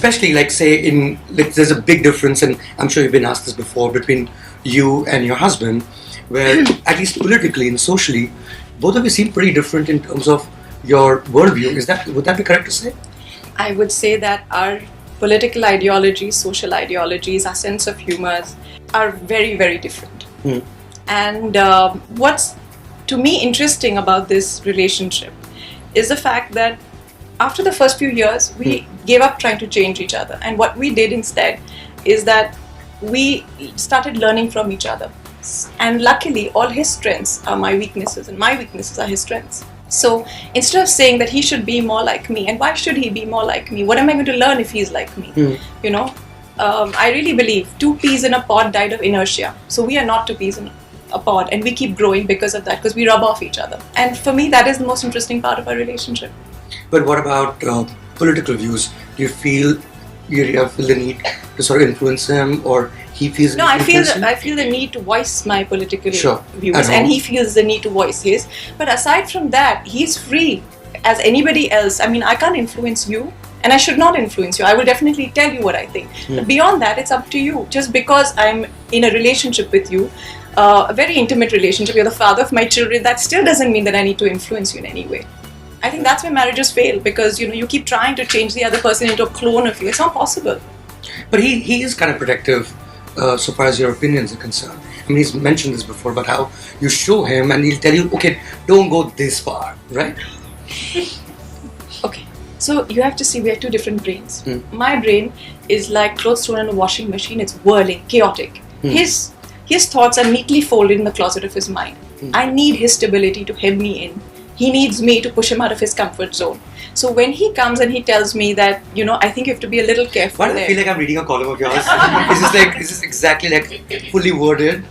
especially like say in like there's a big difference, and I'm sure you've been asked this before, between you and your husband, where at least politically and socially, both of you seem pretty different in terms of your worldview. Would that be correct to say? I would say that our political ideologies, social ideologies, our sense of humor are very, very different. And what's to me interesting about this relationship is the fact that after the first few years, we gave up trying to change each other. And what we did instead is that we started learning from each other. And luckily, all his strengths are my weaknesses and my weaknesses are his strengths. So instead of saying that he should be more like me, and why should he be more like me? What am I going to learn if he's like me? You know, I really believe 2 peas in a pod died of inertia. So we are not 2 peas in a pod, and we keep growing because of that, because we rub off each other. And for me, that is the most interesting part of our relationship. But what about political views? Do you feel the need to sort of influence him, or he feels? No, I feel the need to voice my political views, and he feels the need to voice his. But aside from that, he's free as anybody else. I mean, I can't influence you, and I should not influence you. I will definitely tell you what I think. But beyond that, it's up to you. Just because I'm in a relationship with you, a very intimate relationship, you're the father of my children, that still doesn't mean that I need to influence you in any way. I think that's where marriages fail, because you keep trying to change the other person into a clone of you. It's not possible. But he is kind of protective so far as your opinions are concerned. I mean, he's mentioned this before, but how you show him and he'll tell you, okay, don't go this far, right? Okay, so you have to see we have 2 different brains. My brain is like clothes thrown in a washing machine. It's whirling, chaotic. His thoughts are neatly folded in the closet of his mind. I need his stability to hem me in. He needs me to push him out of his comfort zone. So when he comes and he tells me that, I think you have to be a little careful. Why do I feel like I'm reading a column of yours? Is this exactly like fully worded?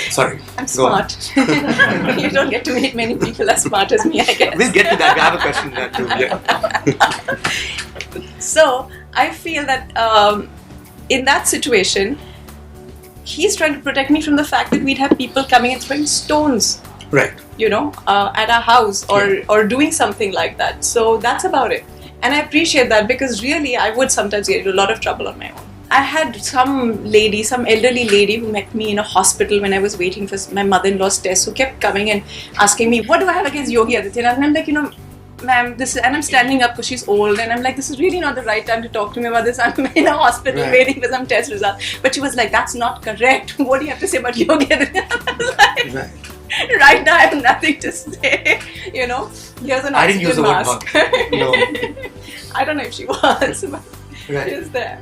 Sorry. I'm smart. You don't get to meet many people as smart as me, I guess. We'll get to that. I have a question to that too. Yeah. So I feel that in that situation, he's trying to protect me from the fact that we'd have people coming and throwing stones. Right. At our house or doing something like that. So that's about it. And I appreciate that, because really I would sometimes get into a lot of trouble on my own. I had some elderly lady who met me in a hospital when I was waiting for my mother-in-law's test, who kept coming and asking me, what do I have against Yogi Adityanath? And I'm like, ma'am, and I'm standing up because she's old, and I'm like, this is really not the right time to talk to me about this. I'm in a hospital waiting for some test results. But she was like, that's not correct. What do you have to say about Yogi Adityanath? Right. Right now I have nothing to say, here's an oxygen I didn't use the mask. word no. I don't know if she was, but right. she was there.